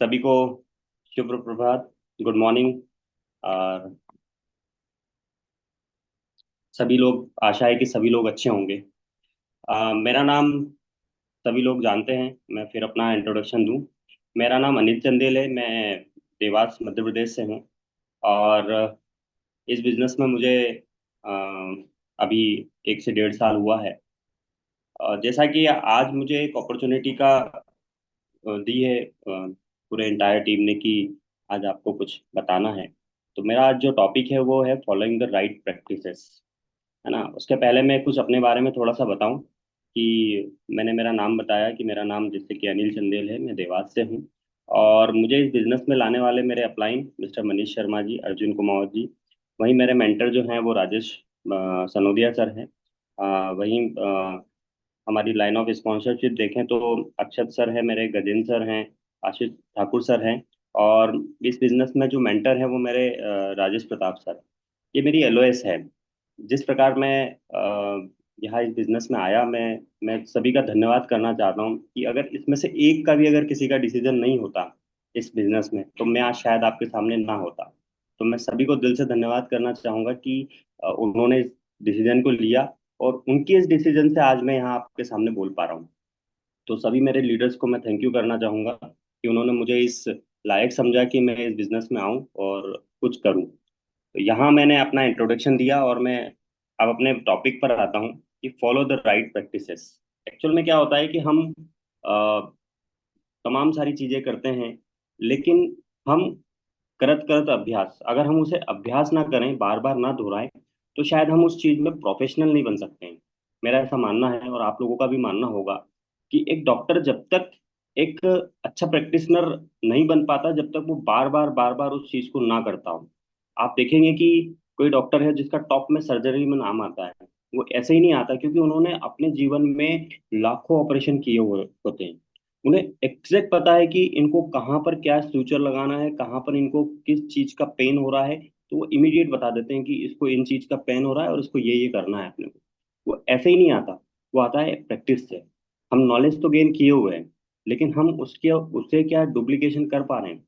सभी को शुभ प्रभात, good morning. और सभी लोग, आशा है कि सभी लोग अच्छे होंगे। मेरा नाम सभी लोग जानते हैं। मैं फिर अपना इंट्रोडक्शन दूं। मेरा नाम अनिल चंदेल है। मैं देवास मध्य प्रदेश से हूं। और इस बिजनेस में मुझे अ, अभी 1 से 1.5 साल हुआ है। जैसा कि आज मुझे एक अपॉर्चुनिटी का दी है पूरे इंटायर टीम ने कि आज आपको कुछ बताना है। तो मेरा आज जो टॉपिक है वो है फॉलोइंग द राइट प्रैक्टिसेस, है ना। उसके पहले मैं कुछ अपने बारे में थोड़ा सा बताऊं कि मैंने मेरा नाम बताया कि मेरा नाम जैसे कि अनिल चंदेल है, मैं देवास से हूँ। और मुझे इस बिजनेस में लाने वाले मेरे अपलाइन मिस्टर मनीष शर्मा जी, अर्जुन कुमार जी। वहीं मेरे मेंटर जो हैं वो राजेश सनोदिया सर हैं। वहीं हमारी लाइन ऑफ स्पॉन्सरशिप देखें तो अक्षत सर है मेरे, गजेंद्र सर हैं, आशीष ठाकुर सर हैं। और इस बिजनेस में जो मेंटर है वो मेरे राजेश प्रताप सर। ये मेरी एलओएस है। जिस प्रकार मैं यहाँ इस बिजनेस में आया, मैं सभी का धन्यवाद करना चाहता हूँ कि अगर इसमें से एक का भी अगर किसी का डिसीजन नहीं होता इस बिजनेस में, तो मैं आज शायद आपके सामने ना होता। तो मैं सभी को दिल से धन्यवाद करना चाहूंगा कि उन्होंने इस डिसीजन को लिया, और उनके इस डिसीजन से आज मैं यहाँ आपके सामने बोल पा रहा हूँ। तो सभी मेरे लीडर्स को मैं थैंक यू करना चाहूंगा कि उन्होंने मुझे इस लायक समझा कि मैं इस बिजनेस में आऊँ और कुछ करूँ। तो यहाँ मैंने अपना इंट्रोडक्शन दिया और मैं अब अपने टॉपिक पर आता हूँ कि follow the right practices. Actual में क्या होता है कि हम अ, तमाम सारी चीजें करते हैं, लेकिन हम करत करत अभ्यास, अगर हम उसे अभ्यास ना करें, बार बार ना दोहराएं, तो शायद हम उस चीज में प्रोफेशनल नहीं बन सकते हैं। मेरा ऐसा मानना है और आप लोगों का भी मानना होगा कि एक डॉक्टर जब तक एक अच्छा प्रैक्टिशनर नहीं बन पाता, जब तक वो बार बार उस चीज को ना करता हो। आप देखेंगे कि कोई डॉक्टर है जिसका टॉप में सर्जरी में नाम आता है, वो ऐसे ही नहीं आता क्योंकि उन्होंने अपने जीवन में लाखों ऑपरेशन किए हुए होते हैं। उन्हें एग्जैक्ट पता है कि इनको कहाँ पर क्या फ्यूचर लगाना है, कहाँ पर इनको किस चीज का पेन हो रहा है। तो वो इमीडिएट बता देते हैं कि इसको इन चीज का पेन हो रहा है और इसको ये करना है अपने को। वो ऐसे ही नहीं आता, वो आता है प्रैक्टिस से। हम नॉलेज तो गेन किए हुए हैं, लेकिन हम उसके उससे क्या डुप्लीकेशन कर पा रहे हैं?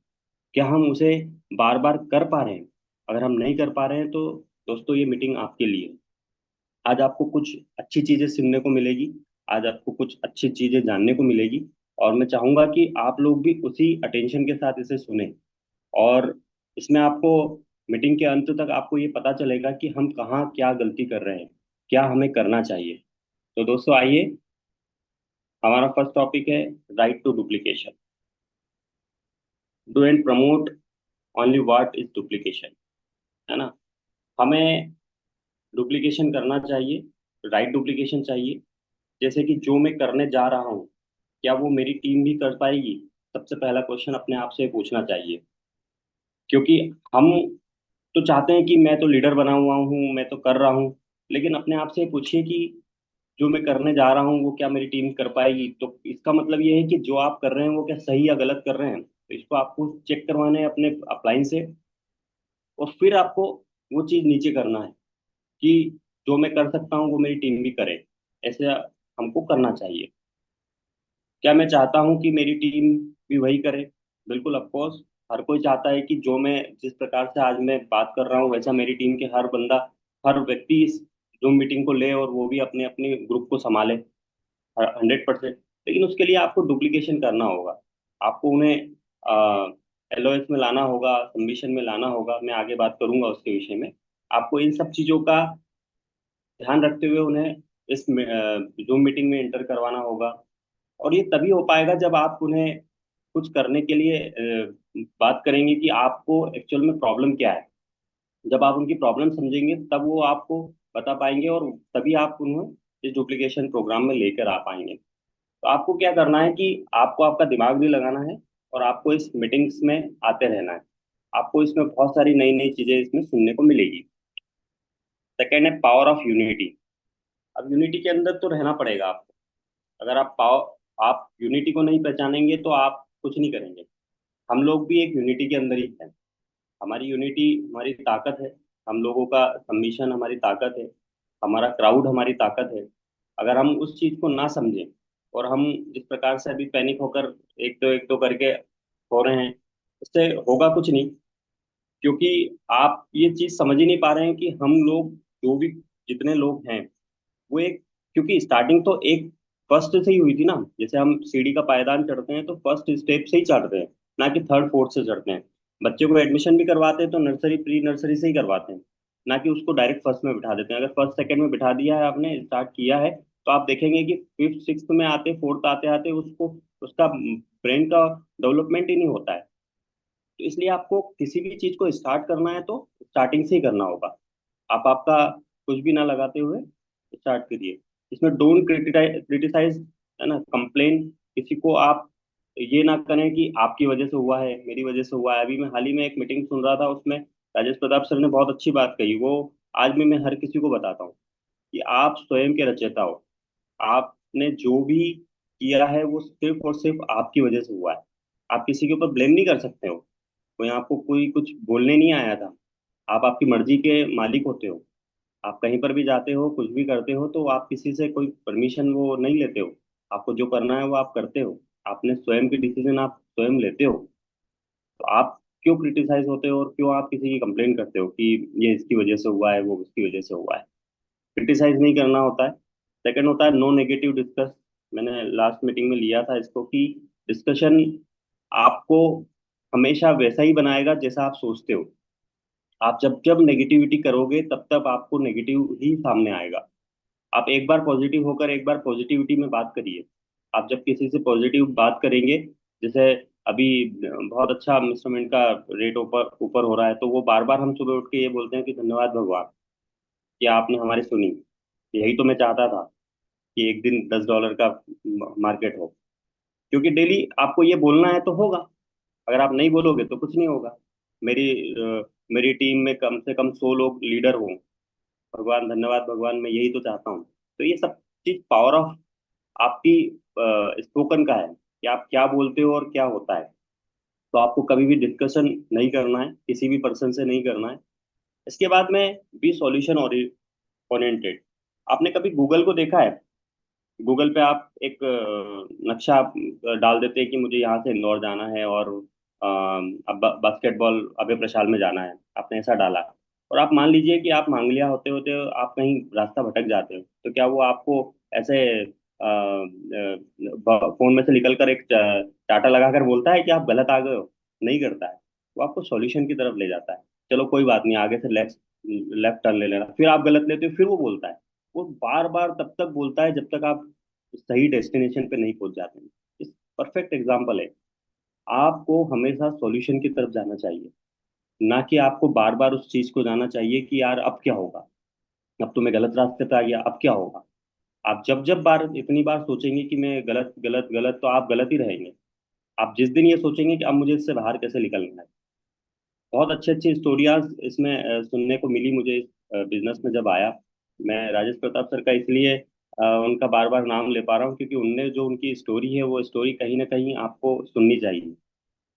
क्या हम उसे बार बार कर पा रहे हैं? अगर हम नहीं कर पा रहे हैं तो दोस्तों, ये मीटिंग आपके लिए। आज आपको कुछ अच्छी चीजें सुनने को मिलेगी, आज आपको कुछ अच्छी चीजें जानने को मिलेगी। और मैं चाहूंगा कि आप लोग भी उसी अटेंशन के साथ इसे सुने। और इसमें आपको मीटिंग के अंत तक आपको ये पता चलेगा कि हम कहाँ क्या गलती कर रहे हैं, क्या हमें करना चाहिए। तो दोस्तों आइए, हमारा फर्स्ट टॉपिक है right to duplication. Do and promote only what is duplication, है ना। हमें डुप्लीकेशन करना चाहिए, राइट डुप्लीकेशन चाहिए। जैसे कि जो मैं करने जा रहा हूँ, क्या वो मेरी टीम भी कर पाएगी? सबसे पहला क्वेश्चन अपने आप से पूछना चाहिए। क्योंकि हम तो चाहते हैं कि मैं तो लीडर बना हुआ हूँ, मैं तो कर रहा हूँ, लेकिन अपने आप से पूछिए कि जो मैं करने जा रहा हूँ वो क्या मेरी टीम कर पाएगी? तो इसका मतलब ये है कि जो आप कर रहे हैं वो क्या सही या गलत कर रहे हैं, तो इसको आपको चेक करवाना है अपने अपलाइन से। और फिर आपको वो चीज़ नीचे करना है कि जो मैं कर सकता हूँ वो मेरी टीम भी करे। ऐसे हमको करना चाहिए। क्या मैं चाहता हूँ कि मेरी टीम भी वही करे? बिल्कुल, ऑफ कोर्स। हर कोई चाहता है कि जो मैं जिस प्रकार से आज मैं बात कर रहा हूँ, वैसा मेरी टीम के हर बंदा, हर व्यक्ति इस जूम मीटिंग को ले और वो भी अपने अपने ग्रुप को संभाले 100%। लेकिन उसके लिए आपको डुप्लीकेशन करना होगा। आपको उन्हें एलओएस में लाना होगा, सबमिशन में लाना होगा। मैं आगे बात करूंगा उसके विषय में। आपको इन सब चीज़ों का ध्यान रखते हुए उन्हें इस जूम मीटिंग में इंटर करवाना होगा। और ये तभी हो पाएगा जब आप उन्हें कुछ करने के लिए बात करेंगे कि आपको एक्चुअल में प्रॉब्लम क्या है। जब आप उनकी प्रॉब्लम समझेंगे तब वो आपको बता पाएंगे, और तभी आप उन्हें इस डुप्लीकेशन प्रोग्राम में लेकर आ पाएंगे। तो आपको क्या करना है कि आपको आपका दिमाग भी लगाना है, और आपको इस मीटिंग्स में आते रहना है। आपको इसमें बहुत सारी नई नई चीजें इसमें सुनने को मिलेगी। सेकेंड है पावर ऑफ यूनिटी। अब यूनिटी के अंदर तो रहना पड़ेगा आपको। अगर आप यूनिटी को नहीं पहचानेंगे तो आप कुछ नहीं करेंगे। हम लोग भी एक यूनिटी के अंदर ही हैं। हमारी यूनिटी हमारी ताकत है। हम लोगों का सबमिशन हमारी ताकत है। हमारा क्राउड हमारी ताकत है। अगर हम उस चीज को ना समझें और हम जिस प्रकार से अभी पैनिक होकर एक दो करके हो रहे हैं, इससे होगा कुछ नहीं। क्योंकि आप ये चीज समझ ही नहीं पा रहे हैं कि हम लोग जो भी जितने लोग हैं वो एक, क्योंकि स्टार्टिंग तो एक फर्स्ट से ही हुई थी ना। जैसे हम सीढ़ी का पायदान चढ़ते हैं तो फर्स्ट स्टेप से ही चढ़ते हैं, ना कि थर्ड फोर्थ से चढ़ते हैं। बच्चे को एडमिशन भी करवाते हैं तो नर्सरी प्री नर्सरी से ही करवाते हैं, ना कि उसको डायरेक्ट फर्स्ट में बिठा देते हैं। अगर फर्स्ट सेकंड में बिठा दिया है, आपने स्टार्ट किया है, तो आप देखेंगे कि फिफ्थ सिक्स्थ में आते फोर्थ आते आते उसको उसका ब्रेन का डेवलपमेंट ही नहीं होता है। तो इसलिए आपको किसी भी चीज को स्टार्ट करना है तो स्टार्टिंग से ही करना होगा। आप आपका कुछ भी ना लगाते हुए स्टार्ट करिए। इसमें डोंट क्रिटिसाइज, है ना, कंप्लेन। किसी को आप ये ना करें कि आपकी वजह से हुआ है, मेरी वजह से हुआ है। अभी मैं हाल ही में एक मीटिंग सुन रहा था, उसमें राजेश प्रताप सर ने बहुत अच्छी बात कही। वो आज भी मैं हर किसी को बताता हूँ कि आप स्वयं के रचयिता हो। आपने जो भी किया है वो सिर्फ और सिर्फ आपकी वजह से हुआ है। आप किसी के ऊपर ब्लेम नहीं कर सकते हो। कोई आपको कोई कुछ बोलने नहीं आया था। आप आपकी मर्जी के मालिक होते हो। आप कहीं पर भी जाते हो, कुछ भी करते हो, तो आप किसी से कोई परमिशन वो नहीं लेते हो। आपको जो करना है वो आप करते हो। आपने स्वयं की डिसीजन आप स्वयं लेते हो। तो आप क्यों क्रिटिसाइज होते हो और क्यों आप किसी की कंप्लेन करते हो कि ये इसकी वजह से हुआ है, वो उसकी वजह से हुआ है। क्रिटिसाइज नहीं करना होता है। सेकंड होता है नो नेगेटिव डिस्कस। मैंने लास्ट मीटिंग में लिया था इसको कि डिस्कशन आपको हमेशा वैसा ही बनाएगा जैसा आप सोचते हो। आप जब जब नेगेटिविटी करोगे तब तब आपको नेगेटिव ही सामने आएगा। आप एक बार पॉजिटिव होकर एक बार पॉजिटिविटी में बात करिए। आप जब किसी से पॉजिटिव बात करेंगे, जैसे अभी बहुत अच्छा इंस्ट्रूमेंट का रेट ऊपर ऊपर हो रहा है, तो वो बार बार हम सुबह उठ के ये बोलते हैं कि धन्यवाद भगवान कि आपने हमारी सुनी। यही तो मैं चाहता था कि एक दिन $10 का मार्केट हो। क्योंकि डेली आपको ये बोलना है तो होगा। अगर आप नहीं बोलोगे तो कुछ नहीं होगा। मेरी मेरी टीम में कम से कम 100 लोग लीडर हों। भगवान धन्यवाद भगवान, मैं यही तो चाहता हूँ। तो ये सब चीज पावर ऑफ आपकी स्पोकन का है कि आप क्या बोलते हो और क्या होता है। तो आपको कभी भी डिस्कशन नहीं करना है, किसी भी पर्सन से नहीं करना है। इसके बाद में बी सॉल्यूशन ओरिएंटेड। आपने कभी गूगल को देखा है? गूगल पे आप एक नक्शा आप, डाल देते हैं कि मुझे यहाँ से इंदौर जाना है और अब बास्केटबॉल अभय प्रशाल में जाना है। आपने ऐसा डाला और आप मान लीजिए कि आप मांगलिया होते होते आप कहीं रास्ता भटक जाते हो, तो क्या वो आपको ऐसे फोन में से निकल कर एक टाटा लगाकर बोलता है कि आप गलत आ गए हो? नहीं करता है। वो आपको सॉल्यूशन की तरफ ले जाता है। चलो कोई बात नहीं, आगे से लेफ्ट लेफ्ट टर्न ले लेना। फिर आप गलत लेते हो, फिर वो बोलता है। वो बार बार तब तक बोलता है जब तक आप सही डेस्टिनेशन पे नहीं पहुंच जाते हैं। इस परफेक्ट एग्जाम्पल है। आपको हमेशा सॉल्यूशन की तरफ जाना चाहिए, ना कि आपको बार बार उस चीज को जाना चाहिए कि यार अब क्या होगा, अब तो मैं गलत रास्ते पे आ गया, अब क्या होगा। आप जब जब बार इतनी बार सोचेंगे कि मैं गलत गलत गलत, तो आप गलत ही रहेंगे। आप जिस दिन ये सोचेंगे कि अब मुझे इससे बाहर कैसे निकलना है। बहुत अच्छी अच्छी स्टोरियाज इसमें सुनने को मिली मुझे इस बिजनेस में जब आया। मैं राजेश प्रताप सर का इसलिए उनका बार बार नाम ले पा रहा हूँ क्योंकि उनने जो उनकी स्टोरी है वो स्टोरी कहीं ना कहीं आपको सुननी चाहिए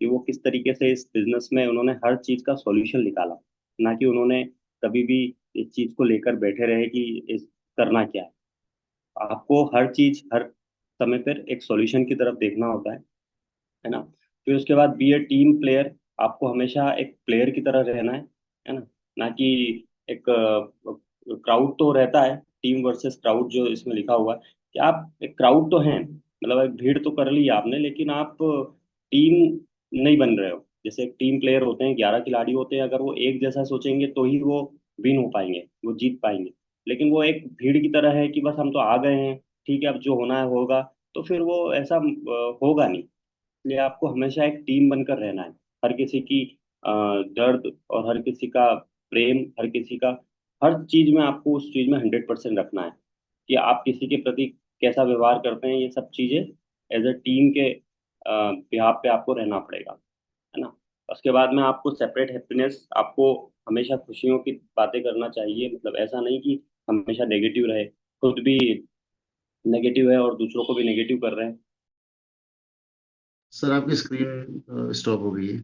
कि वो किस तरीके से इस बिजनेस में उन्होंने हर चीज का सॉल्यूशन निकाला। ना कि उन्होंने कभी भी इस चीज को लेकर बैठे रहे कि इस करना क्या है। आपको हर चीज हर समय पर एक सॉल्यूशन की तरफ देखना होता है ना। फिर उसके बाद बी ए टीम प्लेयर। आपको हमेशा एक प्लेयर की तरह रहना है ना। ना कि एक क्राउड तो रहता है, टीम वर्सेस क्राउड जो इसमें लिखा हुआ है कि आप एक क्राउड तो हैं, मतलब एक भीड़ तो कर ली आपने, लेकिन आप टीम नहीं बन रहे हो। जैसे एक टीम प्लेयर होते हैं, 11 खिलाड़ी होते हैं, अगर वो एक जैसा सोचेंगे तो ही वो विन हो पाएंगे, वो जीत पाएंगे। लेकिन वो एक भीड़ की तरह है कि बस हम तो आ गए हैं, ठीक है अब जो होना है होगा, तो फिर वो ऐसा होगा नहीं। इसलिए आपको हमेशा एक टीम बनकर रहना है। हर किसी की दर्द और हर किसी का प्रेम, हर किसी का हर चीज में आपको उस चीज में 100% रखना है कि आप किसी के प्रति कैसा व्यवहार करते हैं। ये सब चीजें एज अ टीम के बिहाफ पे आपको रहना पड़ेगा, है ना। उसके बाद में आपको सेपरेट हैप्पीनेस, आपको हमेशा खुशियों की बातें करना चाहिए। मतलब ऐसा नहीं कि हमेशा नेगेटिव रहे, खुद भी नेगेटिव है और दूसरों को भी नेगेटिव कर रहे हैं। सर आपकी स्क्रीन स्टॉप हो गई है।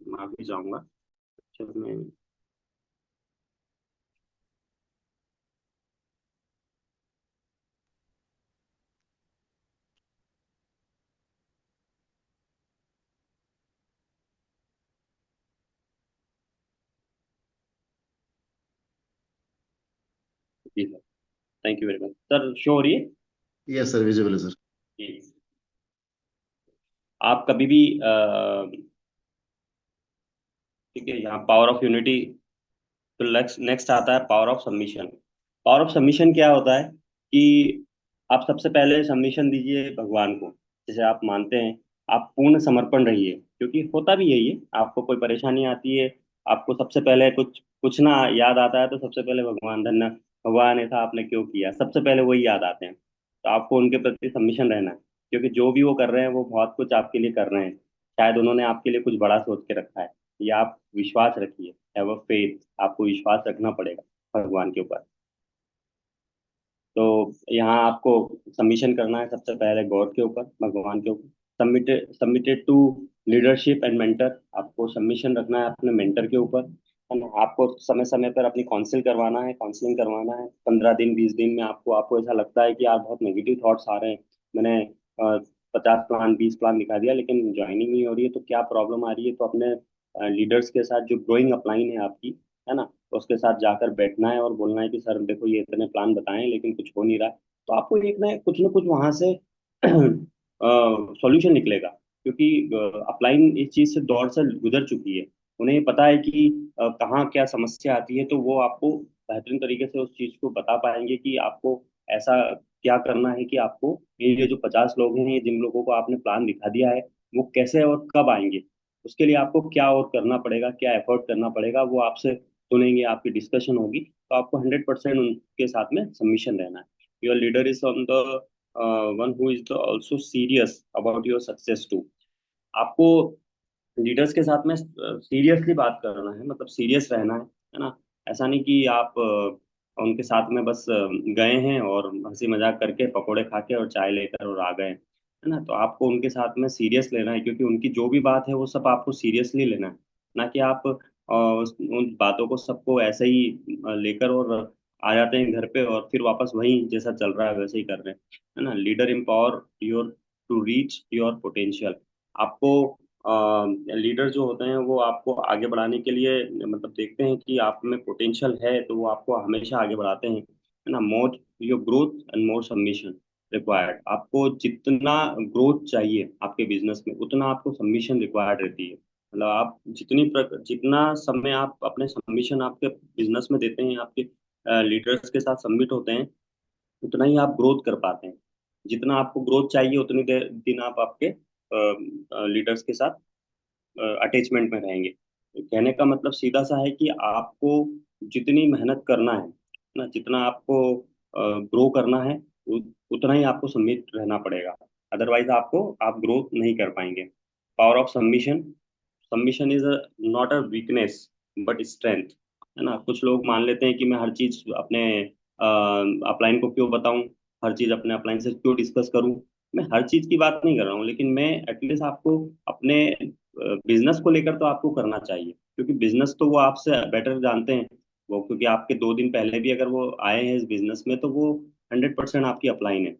माफी चाहूंगा। चलो मैं जी sir. Thank you very much sir. Show हो रही है? यस सर, विजिबल है सर। जी। आप कभी भी ठीक है, यहाँ पावर ऑफ यूनिटी। तो नेक्स्ट नेक्स्ट आता है power of submission. Power of submission क्या होता है कि आप सबसे पहले सबमिशन दीजिए भगवान को, जैसे आप मानते हैं। आप पूर्ण समर्पण रहिए, क्योंकि होता भी यही है, आपको कोई परेशानी आती है, आपको सबसे पहले कुछ कुछ ना याद आता है तो सबसे पहले भगवान, धन्य भगवान, ऐसा आपने क्यों किया, सबसे पहले वही याद आते हैं। तो आपको उनके प्रति सबमिशन रहना है, क्योंकि जो भी वो कर रहे हैं वो बहुत कुछ आपके लिए कर रहे हैं। शायद उन्होंने आपके लिए कुछ बड़ा सोच के रखा है। ये आप विश्वास रखिए, हैव अ फेथ। आपको विश्वास रखना पड़ेगा भगवान के ऊपर। तो यहाँ आपको सबमिशन करना है सबसे पहले गॉड के ऊपर, भगवान के ऊपर। Submitted to leadership and mentor. आपको सबमिशन रखना है अपने मेंटर के ऊपर, है ना। आपको समय समय पर अपनी काउंसलिंग करवाना है। 15 दिन 20 दिन में आपको ऐसा लगता है कि यार बहुत नेगेटिव थॉट्स आ रहे हैं, मैंने 50 प्लान 20 प्लान दिखा दिया लेकिन ज्वाइनिंग नहीं हो रही है, तो क्या प्रॉब्लम आ रही है। तो अपने लीडर्स के साथ, जो ग्रोइंग अपलाइन है आपकी, है ना, तो उसके साथ जाकर बैठना है और बोलना है कि सर देखो ये इतने प्लान बताए हैं लेकिन कुछ हो नहीं रहा है। तो आपको एक ना कुछ वहां से सॉल्यूशन निकलेगा, क्योंकि अपलाइन इस चीज से दौर से गुजर चुकी है। उन्हें पता है कि कहाँ क्या समस्या आती है, तो वो आपको बेहतरीन तरीके से उस चीज को बता पाएंगे कि आपको ऐसा क्या करना है कि आपको ये जो 50 लोग हैं, ये जिन लोगों को आपने प्लान दिखा दिया है, वो कैसे और कब आएंगे, उसके लिए आपको क्या और करना पड़ेगा, क्या एफर्ट करना पड़ेगा, वो आपसे सुनेंगे, आपकी डिस्कशन होगी। तो आपको 100% उनके साथ में सबमिशन रहना है। Your leader is on the one who is also serious about your success too. आपको लीडर्स के साथ में सीरियसली बात करना है, मतलब सीरियस रहना है ना। ऐसा नहीं कि आप उनके साथ में बस गए हैं और हंसी मजाक करके पकोड़े खा के और चाय लेकर और आ गए, है ना। तो आपको उनके साथ में सीरियस लेना है, क्योंकि उनकी जो भी बात है वो सब आपको सीरियसली लेना है। ना कि आप उन बातों को सबको ऐसे ही लेकर और आ जाते हैं घर पे और फिर वापस वही जैसा चल रहा है वैसे ही कर रहे हैं, है ना। Leader empower your to reach your potential. आपको लीडर जो होते हैं वो आपको आगे बढ़ाने के लिए, मतलब देखते हैं कि आप में पोटेंशियल है तो वो आपको हमेशा आगे बढ़ाते हैं, है ना। मोर your growth and more submission required. आपको जितना ग्रोथ चाहिए आपके बिजनेस में, उतना आपको सबमिशन रिक्वायर्ड रहती है। मतलब आप जितना समय आप अपने सबमिशन आपके बिजनेस में देते हैं, आपके लीडर्स के साथ सबमिट होते हैं, उतना ही आप ग्रोथ कर पाते हैं। जितना आपको ग्रोथ चाहिए उतनी देर दिन आप आपके लीडर्स के साथ अटैचमेंट में रहेंगे। तो कहने का मतलब सीधा सा है कि आपको जितनी मेहनत करना है ना, जितना आपको ग्रो करना है, उतना ही आपको सबमिट रहना पड़ेगा। अदरवाइज आप ग्रो नहीं कर पाएंगे। Power of submission. Submission is not a weakness but strength, है ना। कुछ लोग मान लेते हैं कि मैं हर चीज अपने अपलाइन को क्यों बताऊं, हर चीज अपने अपलाइन से क्यों डिस्कस करूं। मैं हर चीज की बात नहीं कर रहा हूँ, लेकिन मैं एटलीस्ट आपको अपने बिजनेस को लेकर तो आपको करना चाहिए, क्योंकि बिजनेस तो वो आपसे बेटर जानते हैं। वो क्योंकि आपके 2 दिन पहले भी अगर वो आए हैं इस बिजनेस में, तो वो 100% आपकी अपलाइन है।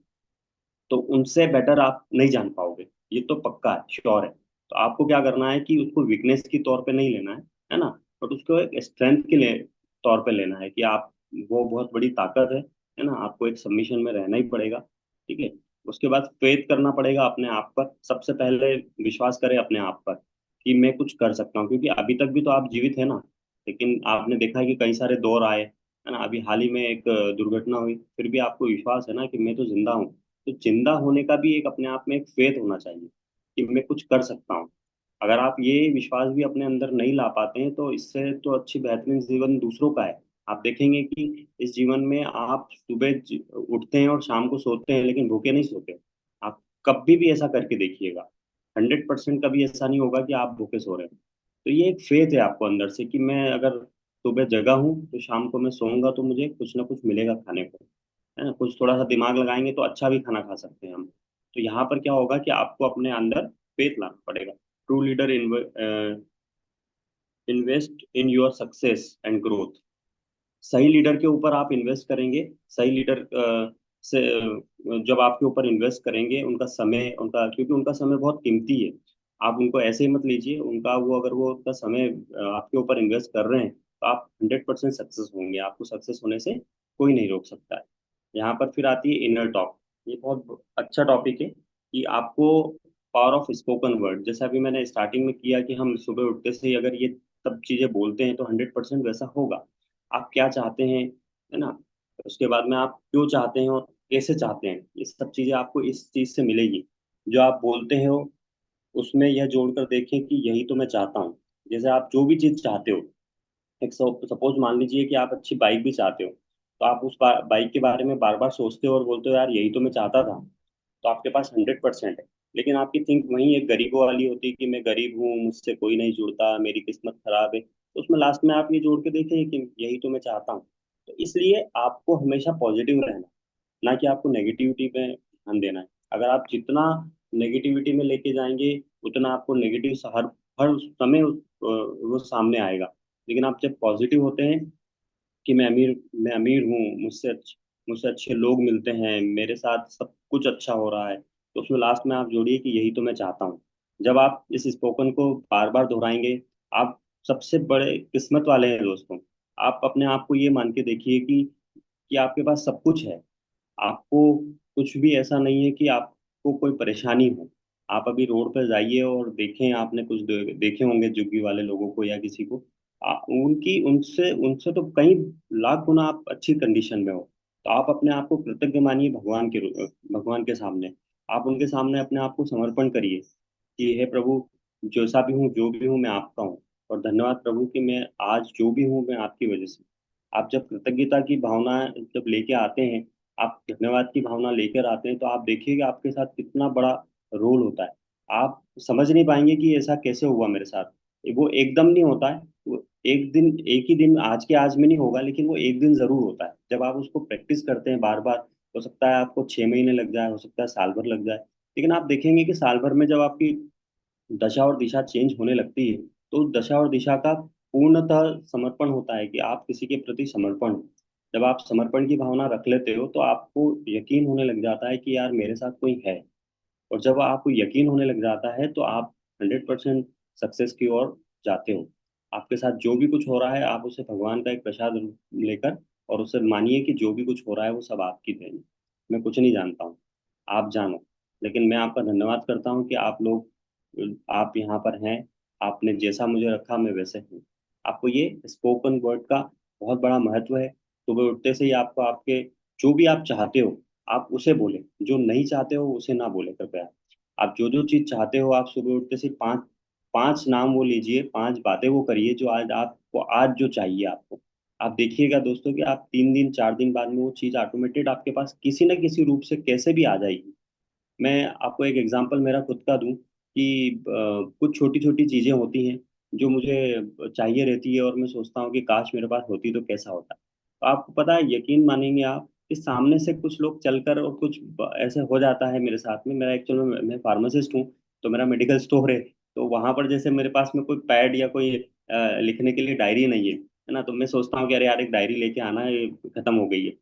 तो उनसे बेटर आप नहीं जान पाओगे, ये तो पक्का है, श्योर है। तो आपको क्या करना है कि उसको वीकनेस के तौर पे नहीं लेना है ना, बट उसको एक स्ट्रेंथ के लिए तौर पे लेना है कि आप, वो बहुत बड़ी ताकत है ना। आपको एक सबमिशन में रहना ही पड़ेगा, ठीक है। उसके बाद फेथ करना पड़ेगा अपने आप पर। सबसे पहले विश्वास करें अपने आप पर कि मैं कुछ कर सकता हूँ, क्योंकि अभी तक भी तो आप जीवित है ना। लेकिन आपने देखा है कि कई सारे दौर आए, है ना। अभी हाल ही में एक दुर्घटना हुई, फिर भी आपको विश्वास है ना कि मैं तो जिंदा हूँ। तो जिंदा होने का भी एक अपने आप में एक फेथ होना चाहिए कि मैं कुछ कर सकता हूँ। अगर आप ये विश्वास भी अपने अंदर नहीं ला पाते हैं, तो इससे तो अच्छी बेहतरीन जीवन दूसरों का है। आप देखेंगे कि इस जीवन में आप सुबह उठते हैं और शाम को सोते हैं, लेकिन भूखे नहीं सोते। आप कभी भी ऐसा करके देखिएगा, 100% कभी ऐसा नहीं होगा कि आप भूखे सो रहे हैं। तो ये एक फेथ है आपको अंदर से कि मैं अगर सुबह जगा हूँ तो शाम को मैं सोऊंगा तो मुझे कुछ ना कुछ मिलेगा खाने को, है ना। कुछ थोड़ा सा दिमाग लगाएंगे तो अच्छा भी खाना खा सकते हैं हम। तो यहाँ पर क्या होगा कि आपको अपने अंदर फेथ लाना पड़ेगा। True leader invest in your success and growth. सही लीडर के ऊपर आप इन्वेस्ट करेंगे, सही लीडर से जब आपके ऊपर इन्वेस्ट करेंगे, उनका समय, उनका, क्योंकि उनका समय बहुत कीमती है। आप उनको ऐसे ही मत लीजिए, उनका वो, अगर वो उनका समय आपके ऊपर इन्वेस्ट कर रहे हैं, तो आप 100% सक्सेस होंगे, आपको सक्सेस होने से कोई नहीं रोक सकता है। यहाँ पर फिर आती है इनर टॉक। ये बहुत अच्छा टॉपिक है कि आपको पावर ऑफ स्पोकन वर्ड, जैसे अभी मैंने स्टार्टिंग में किया कि हम सुबह उठते से ही अगर ये सब चीजें बोलते हैं तो 100% वैसा होगा। आप क्या चाहते हैं, है ना, उसके बाद में आप क्यों चाहते हैं और कैसे चाहते हैं, ये सब चीजें आपको इस चीज से मिलेगी। जो आप बोलते हो उसमें यह जोड़कर देखें कि यही तो मैं चाहता हूँ। जैसे आप जो भी चीज चाहते हो, एक सपोज मान लीजिए कि आप अच्छी बाइक भी चाहते हो, तो आप उस बाइक के बारे में बार बार सोचते हो और बोलते हो यार यही तो मैं चाहता था, तो आपके पास 100% है। लेकिन आपकी थिंक वहीं एक गरीबों वाली होती है कि मैं गरीब हूँ, मुझसे कोई नहीं जुड़ता, मेरी किस्मत खराब है, तो उसमें लास्ट में आप ये जोड़ के देखें कि यही तो मैं चाहता हूँ। तो इसलिए आपको हमेशा पॉजिटिव रहना, ना कि आपको नेगेटिविटी में ध्यान देना है। अगर आप जितना नेगेटिविटी में लेके जाएंगे, उतना आपको नेगेटिव हर हर समय वो सामने आएगा। लेकिन आप जब पॉजिटिव होते हैं कि मैं अमीर हूँ, मुझसे अच्छे लोग मिलते हैं, मेरे साथ सब कुछ अच्छा हो रहा है, तो उसमें लास्ट में आप जोड़िए कि यही तो मैं चाहता हूँ। जब आप इस स्पोकन को बार बार दोहराएंगे, आप सबसे बड़े किस्मत वाले हैं दोस्तों। आप अपने आप को ये मान के देखिए कि आपके पास सब कुछ है। आपको कुछ भी ऐसा नहीं है कि आपको कोई परेशानी हो। आप अभी रोड पर जाइए और देखें, आपने कुछ देखे होंगे जुग्गी वाले लोगों को या किसी को, उनकी उनसे उनसे तो कई लाख गुना आप अच्छी कंडीशन में हो। तो आप अपने आप को कृतज्ञ मानिए भगवान के सामने। आप उनके सामने अपने आप को समर्पण करिए कि हे प्रभु, जैसा भी हूँ जो भी हूँ मैं आपका हूँ, और धन्यवाद प्रभु कि मैं आज जो भी हूँ मैं आपकी वजह से। आप जब कृतज्ञता की भावना जब लेके आते हैं, आप धन्यवाद की भावना लेकर आते हैं, तो आप देखिएगा आपके साथ कितना बड़ा रोल होता है। आप समझ नहीं पाएंगे कि ऐसा कैसे हुआ मेरे साथ। वो एकदम नहीं होता है। वो एक दिन, एक ही दिन, आज के आज में नहीं होगा, लेकिन वो एक दिन जरूर होता है जब आप उसको प्रैक्टिस करते हैं बार बार। हो सकता है आपको 6 महीने लग जाए, हो सकता है साल भर लग जाए, लेकिन आप देखेंगे कि साल भर में जब आपकी दशा और दिशा चेंज होने लगती है, तो उस दशा और दिशा का पूर्णतः समर्पण होता है कि आप किसी के प्रति समर्पण हो। जब आप समर्पण की भावना रख लेते हो तो आपको यकीन होने लग जाता है कि यार मेरे साथ कोई है। और जब आपको यकीन होने लग जाता है तो आप 100% सक्सेस की ओर जाते हो। आपके साथ जो भी कुछ हो रहा है, आप उसे भगवान का एक प्रसाद लेकर और उसे मानिए कि जो भी कुछ हो रहा है वो सब आपकी देन है। मैं कुछ नहीं जानता हूँ, आप जानो। लेकिन मैं आपका धन्यवाद करता हूँ कि आप यहाँ पर हैं। आपने जैसा मुझे रखा मैं वैसे हूँ। आपको ये स्पोकन वर्ड का बहुत बड़ा महत्व है। सुबह उठते से ही आपको आपके जो भी आप चाहते हो आप उसे बोले, जो नहीं चाहते हो उसे ना बोले कृपया। आप जो जो चीज चाहते हो, आप सुबह उठते से पांच पांच नाम वो लीजिए, 5 बातें वो करिए जो आज आपको, आज जो चाहिए आपको। आप देखिएगा दोस्तों कि आप 3 दिन 4 दिन बाद में वो चीज ऑटोमेटेड आपके पास किसी न किसी रूप से कैसे भी आ जाएगी। मैं आपको एक एग्जांपल मेरा खुद का दूं कि कुछ छोटी छोटी चीजें होती हैं जो मुझे चाहिए रहती है, और मैं सोचता हूँ कि काश मेरे पास होती तो कैसा होता। तो आपको पता है, यकीन मानेंगे आप कि सामने से कुछ लोग चलकर और कुछ ऐसे हो जाता है मेरे साथ में। मेरा एक्चुअल में मैं फार्मासिस्ट हूँ, तो मेरा मेडिकल स्टोर है। तो वहां पर जैसे मेरे पास में कोई पैड या कोई लिखने के लिए डायरी नहीं है ना, तो मैं सोचता हूँ कि अरे यार एक डायरी लेके आना है, ये खत्म हो गई है।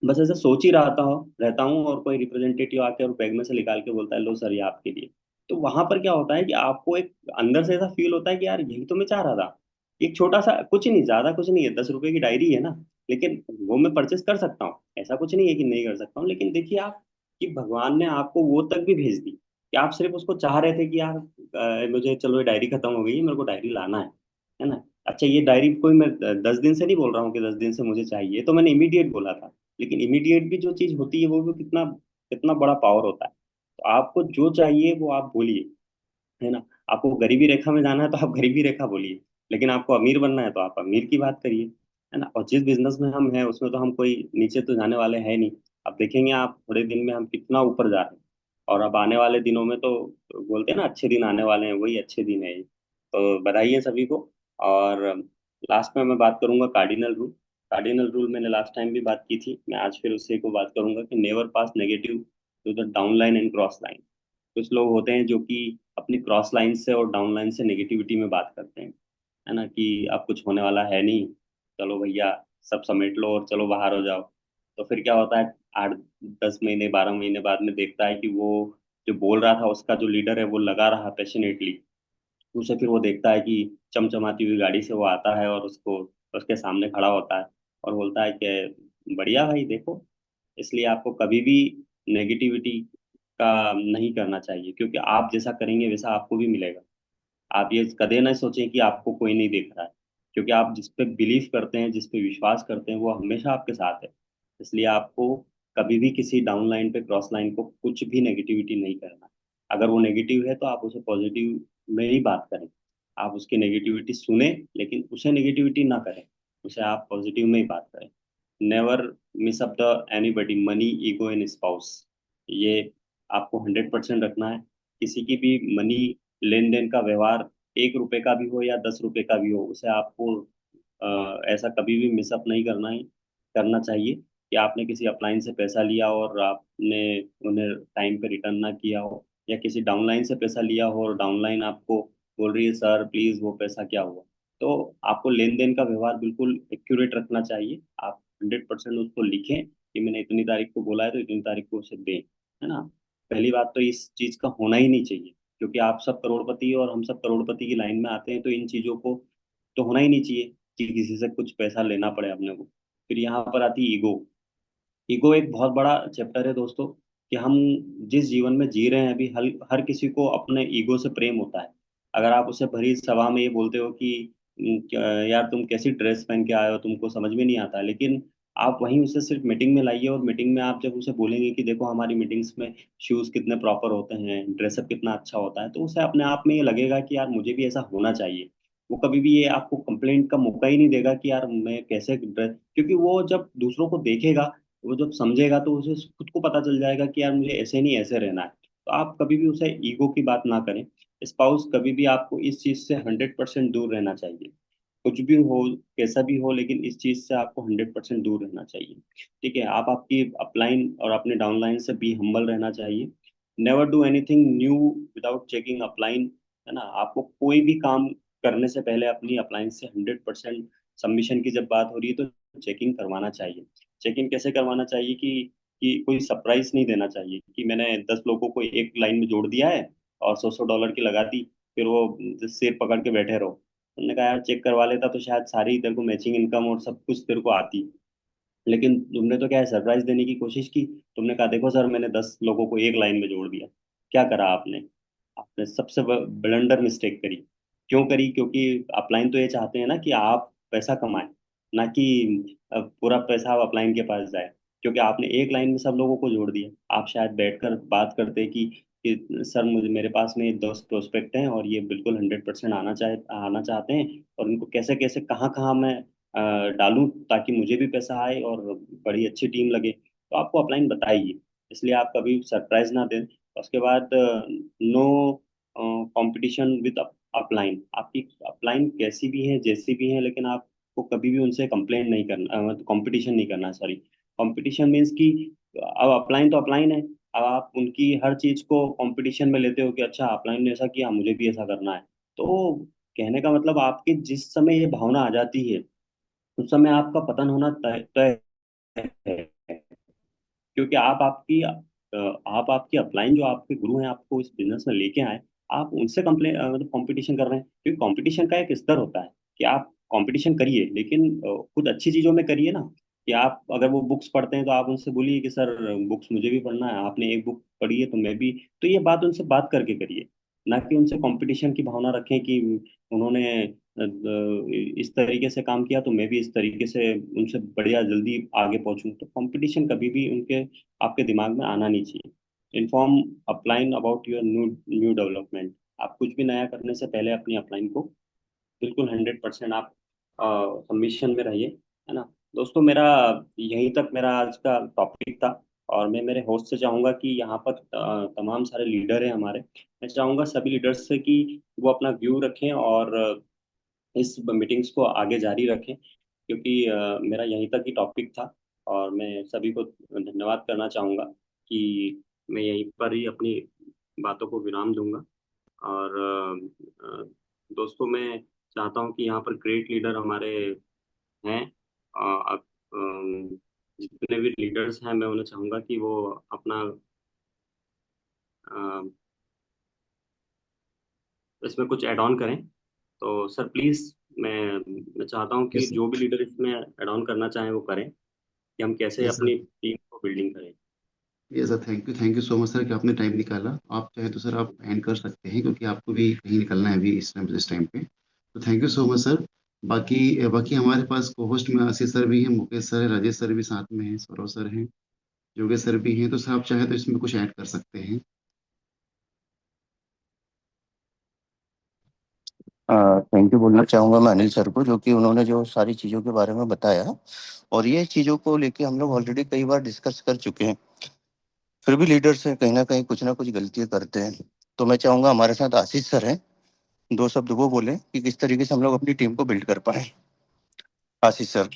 बस ऐसे सोच ही रहता हूँ और कोई रिप्रेजेंटेटिव आके और बैग में से निकाल के बोलता है लो सर ये आपके लिए। तो वहां पर क्या होता है कि आपको एक अंदर से ऐसा फील होता है कि यार यही तो मैं चाह रहा था। एक छोटा सा, कुछ नहीं, ज्यादा कुछ नहीं है, 10 रुपए की डायरी है ना, लेकिन वो मैं परचेस कर सकता हूँ, ऐसा कुछ नहीं है कि नहीं कर सकता हूँ। लेकिन देखिए आप कि भगवान ने आपको वो तक भी भेज दी कि आप सिर्फ उसको चाह रहे थे कि यार मुझे चलो ये डायरी खत्म हो गई है, मेरे को डायरी लाना है ना। अच्छा ये डायरी कोई मैं 10 दिन से नहीं बोल रहा हूँ कि 10 दिन से मुझे चाहिए, तो मैंने इमीडिएट बोला था। लेकिन इमीडिएट भी जो चीज होती है वो भी कितना कितना बड़ा पावर होता है। तो आपको जो चाहिए वो आप बोलिए, है ना। आपको गरीबी रेखा में जाना है तो आप गरीबी रेखा बोलिए, लेकिन आपको अमीर बनना है तो आप अमीर की बात करिए, है ना। और जिस बिजनेस में हम हैं उसमें तो हम कोई नीचे तो जाने वाले हैं नहीं। अब देखेंगे आप थोड़े दिन में हम कितना ऊपर जा रहे हैं। और अब आने वाले दिनों में तो बोलते हैं ना अच्छे दिन आने वाले हैं, वही अच्छे दिन है ये। तो बधाई है सभी को। और लास्ट में मैं बात करूंगा कार्डिनल रूल। कार्डिनल रूल मैंने लास्ट टाइम भी बात की थी, मैं आज फिर उससे को बात करूंगा कि never pass negative to the down line and cross line. कुछ लोग होते हैं जो कि अपनी क्रॉस लाइन से और डाउन लाइन से नेगेटिविटी में बात करते हैं, है ना, कि अब कुछ होने वाला है नहीं, चलो भैया सब समेट लो और चलो बाहर हो जाओ। तो फिर क्या होता है, 8 10 महीने 12 महीने बाद में देखता है कि वो जो बोल रहा था उसका जो लीडर है वो लगा रहा पैशनेटली। उसे फिर वो देखता है कि चमचमाती हुई गाड़ी से वो आता है और उसको उसके सामने खड़ा होता है और बोलता है कि बढ़िया भाई, देखो, इसलिए आपको कभी भी नेगेटिविटी का नहीं करना चाहिए, क्योंकि आप जैसा करेंगे वैसा आपको भी मिलेगा। आप ये कदे ना सोचें कि आपको कोई नहीं देख रहा है, क्योंकि आप जिस पे बिलीव करते हैं, जिस पे विश्वास करते हैं, वो हमेशा आपके साथ है। इसलिए आपको कभी भी किसी डाउन लाइन पे, क्रॉस लाइन को कुछ भी नेगेटिविटी नहीं करना। अगर वो नेगेटिव है तो आप उसे पॉजिटिव में ही बात करें। आप उसकी नेगेटिविटी सुने, लेकिन उसे नेगेटिविटी ना करें, उसे आप पॉजिटिव में ही बात करें। Never mess up the anybody money, ego and spouse. ये आपको 100% रखना है। किसी की भी मनी, लेन देन का व्यवहार, 1 रुपए का भी हो या 10 रुपए का भी हो, उसे आपको ऐसा कभी भी मिसअप नहीं करना चाहिए कि आपने किसी अपलाइन से पैसा लिया और आपने उन्हें टाइम पे रिटर्न ना किया हो, या किसी डाउनलाइन से पैसा लिया हो और डाउनलाइन आपको बोल रही है सर प्लीज वो पैसा क्या हुआ। तो आपको लेन देन का व्यवहार बिल्कुल एक्यूरेट रखना चाहिए। आप 100% उसको लिखें कि मैंने इतनी तारीख को बोला है तो इतनी तारीख को उसे दें, है ना। पहली बात तो इस चीज का होना ही नहीं चाहिए, क्योंकि आप सब करोड़पति और हम सब करोड़पति की लाइन में आते हैं, तो इन चीजों को तो होना ही नहीं चाहिए कि किसी से कुछ पैसा लेना पड़े अपने को। फिर यहाँ पर आती ईगो। ईगो एक बहुत बड़ा चैप्टर है दोस्तों, कि हम जिस जीवन में जी रहे हैं अभी, हर हर किसी को अपने ईगो से प्रेम होता है। अगर आप उसे भरी सभा में ये बोलते हो कि यार तुम कैसी ड्रेस पहन के आए हो, तुमको समझ में नहीं आता, लेकिन आप वहीं उसे सिर्फ मीटिंग में लाइए, और मीटिंग में आप जब उसे बोलेंगे कि देखो हमारी मीटिंग्स में शूज कितने प्रॉपर होते हैं, ड्रेसअप कितना अच्छा होता है, तो उसे अपने आप में ये लगेगा कि यार मुझे भी ऐसा होना चाहिए। वो कभी भी ये आपको कंप्लेंट का मौका ही नहीं देगा कि यार मैं कैसे ड्रेस, क्योंकि वो जब दूसरों को देखेगा, वो जब समझेगा तो उसे खुद को पता चल जाएगा कि यार मुझे ऐसे नहीं ऐसे रहना है। तो आप कभी भी उसे ईगो की बात ना करें। स्पाउस कभी भी आपको इस चीज से 100% दूर रहना चाहिए। कुछ भी हो, कैसा भी हो, लेकिन इस चीज से आपको 100% दूर रहना चाहिए। ठीक है, आप आपकी अपलाइन और अपने डाउनलाइन से भी हम्बल रहना चाहिए। Never do anything new without checking upline, है ना। आपको कोई भी काम करने से पहले अपनी अपलाइन से 100% सबमिशन की जब बात हो रही है तो चेकिंग करवाना चाहिए। चेक इन कैसे करवाना चाहिए कि कोई सरप्राइज नहीं देना चाहिए कि मैंने 10 लोगों को एक लाइन में जोड़ दिया है और 100 100 डॉलर की लगा दी, फिर वो सिर पकड़ के बैठे रहो। उन्होंने कहा यार चेक करवा लेता तो शायद सारी तेरे को मैचिंग इनकम और सब कुछ तेरे को आती, लेकिन तुमने तो क्या है, सरप्राइज देने की कोशिश की। तुमने कहा देखो सर मैंने 10 लोगों को एक लाइन में जोड़ दिया। क्या करा आपने? आपने सबसे ब्लंडर मिस्टेक करी। क्यों करी? क्योंकि अपलाइन तो ये चाहते हैं ना कि आप पैसा कमाएं, ना कि पूरा पैसा आप अपलाइन के पास जाए। क्योंकि आपने एक लाइन में सब लोगों को जोड़ दिया। आप शायद बैठकर बात करते कि सर मुझे, मेरे पास में 10 प्रोस्पेक्ट हैं और ये बिल्कुल 100% आना चाहते हैं, और उनको कैसे कैसे कहाँ कहाँ मैं डालूं ताकि मुझे भी पैसा आए और बड़ी अच्छी टीम लगे। तो आपको अपलाइन बताइए। इसलिए आप कभी सरप्राइज ना दें। उसके बाद नो कंपटीशन विद अपलाइन। आपकी अपलाइन कैसी भी है, जैसी भी है, लेकिन आपको कभी भी उनसे कंप्लेंट नहीं करना, मतलब कंपटीशन नहीं करना, सॉरी। कंपटीशन मीन्स कि अब अपलाइन तो अपलाइन है। अब आप उनकी हर चीज को कंपटीशन में लेते हो कि अच्छा अपलाइन ने ऐसा किया मुझे भी ऐसा करना है। तो कहने का मतलब, आपकी जिस समय ये भावना आ जाती है उस समय आपका पतन होना तय तय है। क्योंकि आप आपकी अपलाइन, जो आपके गुरु हैं, आपको इस बिजनेस में लेके आए, आप उनसे मतलब कंपटीशन कर रहे हैं। क्योंकि कंपटीशन का एक स्तर होता है कि आप कंपटीशन करिए, लेकिन खुद अच्छी चीजों में करिए ना। कि आप अगर वो बुक्स पढ़ते हैं तो आप उनसे बोलिए कि सर बुक्स मुझे भी पढ़ना है, आपने एक बुक पढ़ी है तो मैं भी। तो ये बात उनसे बात करके करिए, ना कि उनसे कंपटीशन की भावना रखें कि उन्होंने इस तरीके से काम किया तो मैं भी इस तरीके से उनसे बढ़िया जल्दी आगे पहुंचूं। तो कंपटीशन कभी भी उनके आपके दिमाग में आना नहीं चाहिए। Inform upline about your new new development. आप कुछ भी नया करने से पहले अपनी अपलाइन को बिल्कुल 100% आप सबमिशन में रहिए, है ना। दोस्तों, मेरा यहीं तक मेरा आज का टॉपिक था। और मैं मेरे होस्ट से चाहूंगा कि यहाँ पर तमाम सारे लीडर हैं हमारे, मैं चाहूंगा सभी लीडर्स से कि वो अपना व्यू रखें और इस मीटिंग्स को आगे जारी रखें, क्योंकि मेरा यहीं तक ही टॉपिक था। और मैं सभी को धन्यवाद करना चाहूँगा कि मैं यहीं पर ही अपनी बातों को विराम दूंगा। और दोस्तों, मैं चाहता हूँ कि यहाँ पर ग्रेट लीडर हमारे हैं। अब जितने भी लीडर्स हैं मैं उन्हें चाहूँगा कि वो अपना अ, इसमें कुछ ऐड ऑन करें। तो सर प्लीज़, मैं चाहता हूँ कि यस जो भी लीडर इसमें ऐड ऑन करना चाहें वो करें। कि हम कैसे यस सर। अपनी टीम को बिल्डिंग करें। Yes sir, thank you so much sir कि आपने टाइम निकाला। आप चाहे तो सर आप एंड कर सकते हैं, क्योंकि आपको भी कहीं निकलना है अभी इस टाइम पे। तो thank you so much sir. बाकी हमारे पास को होस्ट में आशीष सर भी हैं, मुकेश सर है, राजेश सर भी साथ में हैं, सौरभ सर हैं, योगेश सर भी हैं। तो सर आप चाहे तो इसमें कुछ ऐड कर सकते हैं। थैंक यू बोलना चाहूँगा मैं अनिल सर को, जो कि उन्होंने जो सारी चीज़ों के बारे में बताया, और ये चीज़ों को लेके हम लोग ऑलरेडी कई बार डिस्कस कर चुके हैं। फिर भी लीडर्स हैं, कहीं ना कुछ गलतियाँ करते हैं। तो मैं चाहूँगा हमारे साथ आशीष सर हैं, दो शब्द वो बोले कि किस तरीके से हम लोग अपनी टीम को बिल्ड कर पाए। आशीष सर।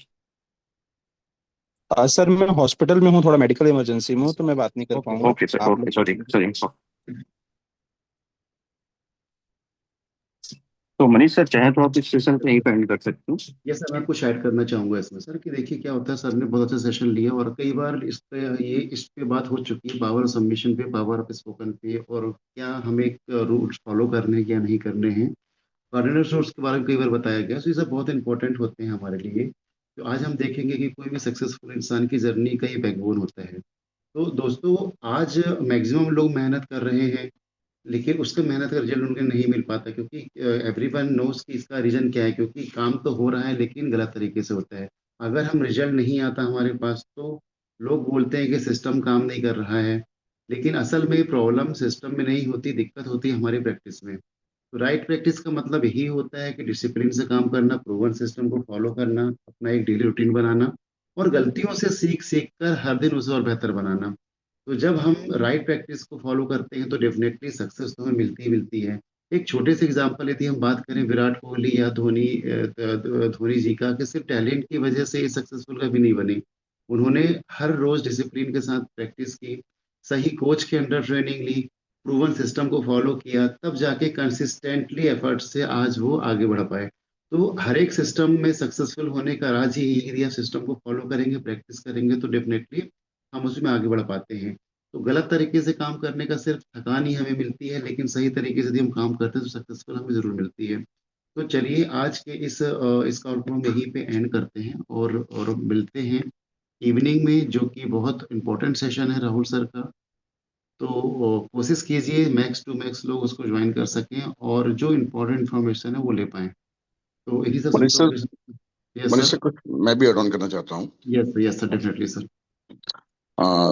सर मैं हॉस्पिटल में हूँ, थोड़ा मेडिकल इमरजेंसी में हूँ, तो मैं बात नहीं कर ओके पाऊंगा। ओके सर, आप ओके, लोग सॉरी सॉरी। तो मनीष सर चाहे तो आप इस सेशन को यहीं पे एंड कर सकते हो। यस सर, मैं कुछ ऐड करना चाहूंगा इसमें सर, कि देखिए क्या होता है, सर ने बहुत अच्छा सेशन लिया और कई बार इस पे बात हो चुकी है, पावर ऑफ सबमिशन पे, पावर ऑफ स्पोकन पे, और क्या हमें रूल्स फॉलो करने हैं या नहीं करने हैं। कार्डिनल सोर्स के बारे में कई बार बताया गया, तो ये सब बहुत इंपॉर्टेंट होते हैं हमारे लिए। तो आज हम देखेंगे कि कोई भी सक्सेसफुल इंसान की जर्नी का ये बैकबोन होता है। तो दोस्तों, आज मैक्सिमम लोग मेहनत कर रहे हैं, लेकिन उसके मेहनत का रिजल्ट उनको नहीं मिल पाता, क्योंकि एवरीवन नोस कि इसका रीजन क्या है, क्योंकि काम तो हो रहा है लेकिन गलत तरीके से होता है। अगर हम रिजल्ट नहीं आता हमारे पास, तो लोग बोलते हैं कि सिस्टम काम नहीं कर रहा है, लेकिन असल में प्रॉब्लम सिस्टम में नहीं होती, दिक्कत होती है हमारी प्रैक्टिस में। तो राइट प्रैक्टिस का मतलब यही होता है कि डिसिप्लिन से काम करना, प्रूवन सिस्टम को फॉलो करना, अपना एक डेली रूटीन बनाना, और गलतियों से सीख सीख कर हर दिन उसे और बेहतर बनाना। तो जब हम राइट प्रैक्टिस को फॉलो करते हैं, तो डेफिनेटली सक्सेस तो हमें मिलती ही मिलती है। एक छोटे से एग्जांपल यदि हम बात करें विराट कोहली या धोनी जी का, कि सिर्फ टैलेंट की वजह से ये सक्सेसफुल कभी नहीं बने। उन्होंने हर रोज डिसिप्लिन के साथ प्रैक्टिस की, सही कोच के अंडर ट्रेनिंग ली, प्रूवन सिस्टम को फॉलो किया, तब जाके कंसिस्टेंटली एफर्ट से आज वो आगे बढ़ पाए। तो हर एक सिस्टम में सक्सेसफुल होने का राज ही यही है, यदि आप सिस्टम को फॉलो करेंगे, प्रैक्टिस करेंगे, तो डेफिनेटली हम उसमें आगे बढ़ पाते हैं। तो गलत तरीके से काम करने का सिर्फ थकान ही हमें मिलती है, लेकिन सही तरीके से यदि हम काम करते हैं तो सक्सेसफुल हमें जरूर मिलती है। तो चलिए आज के इस कॉल को हम यहीं पे एंड करते हैं, और मिलते हैं इवनिंग में, जो कि बहुत इंपॉर्टेंट सेशन है राहुल सर का। तो कोशिश कीजिए मैक्स टू मैक्स लोग उसको ज्वाइन कर सकें और जो इम्पोर्टेंट इन्फॉर्मेशन है वो ले पाएं। तो इन्हीं सब मनीष शब्दों सर, के साथ, यस सर। कुछ मैं भी एड ऑन करना चाहता हूँ। Yes sir, definitely sir.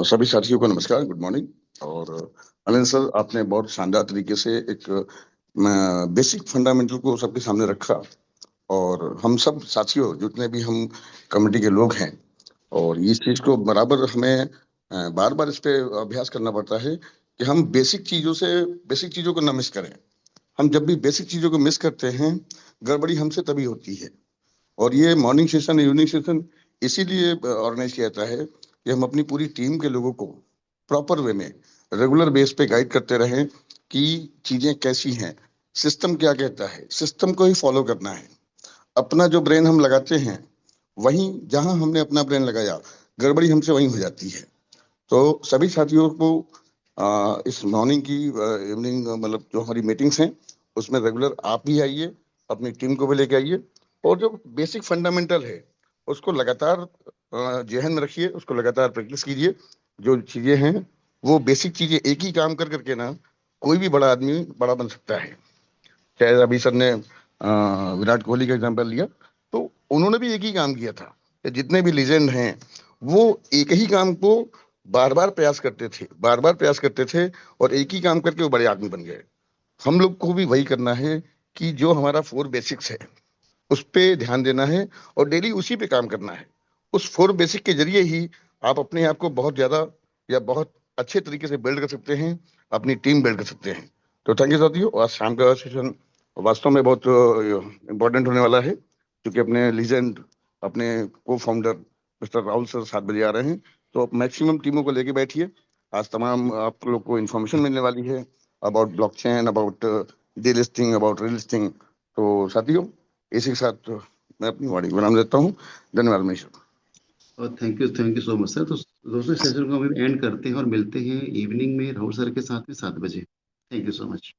सभी साथियों को नमस्कार, गुड मॉर्निंग। और अनिल सर, आपने बहुत शानदार तरीके से एक बेसिक फंडामेंटल को सबके सामने रखा, और हम सब साथियों जितने भी हम कमेटी के लोग हैं, और इस चीज को बराबर हमें बार बार इस पे अभ्यास करना पड़ता है कि हम बेसिक चीजों को न मिस करें। हम जब भी बेसिक चीजों को मिस करते हैं, गड़बड़ी हमसे तभी होती है। और ये मॉर्निंग सेशन, इवनिंग सेशन इसीलिए ऑर्गेनाइज किया जाता है कि हम अपनी पूरी टीम के लोगों को प्रॉपर वे में रेगुलर बेस पे गाइड करते रहें कि चीजें कैसी हैं, सिस्टम क्या कहता है, सिस्टम को ही फॉलो करना है। अपना जो ब्रेन हम लगाते हैं, वहीं जहां हमने अपना ब्रेन लगाया, गड़बड़ी हमसे वहीं हो जाती है। तो सभी साथियों को इस मॉर्निंग की इवनिंग मतलब जो हमारी मीटिंग्स हैं, उसमें रेगुलर आप भी आइए, अपनी टीम को भी लेके आइए, और जो बेसिक फंडामेंटल है उसको लगातार जहन में रखिए, उसको लगातार प्रैक्टिस कीजिए। जो चीजें हैं वो बेसिक चीजें एक ही काम कर करके ना कोई भी बड़ा आदमी बड़ा बन सकता है। चाहे अभी सर ने विराट कोहली का एग्जांपल लिया, तो उन्होंने भी एक ही काम किया था। जितने भी लीजेंड हैं वो एक ही काम को बार बार प्रयास करते थे, बार बार प्रयास करते थे, और एक ही काम करके वो बड़े आदमी बन गए। हम लोग को भी वही करना है कि जो हमारा 4 बेसिक्स है उस पे ध्यान देना है, और डेली उसी पे काम करना है। उस 4 बेसिक के जरिए ही आप अपने आप को बहुत ज्यादा या बहुत अच्छे तरीके से बिल्ड कर सकते हैं, अपनी टीम बिल्ड कर सकते हैं। तो थैंक यू साथियों, आज शाम का सेशन वास्तव में बहुत इम्पोर्टेंट होने वाला है, क्योंकि अपने लीजेंड, अपने को फाउंडर मिस्टर राहुल सर 7 बजे आ रहे हैं। तो मैक्सिमम टीमों को लेके बैठिए। आज तमाम आप लोग को इन्फॉर्मेशन मिलने वाली है about blockchain, about delisting, about relisting. तो साथियों, इसी के साथ मैं अपनी वाणी को विराम देता हूँ। धन्यवाद मनीष। और thank you so much sir. तो दोस्तों, सेशन को हम एंड करते हैं और मिलते हैं इवनिंग में राहुल सर के साथ में 7 बजे। Thank you so much.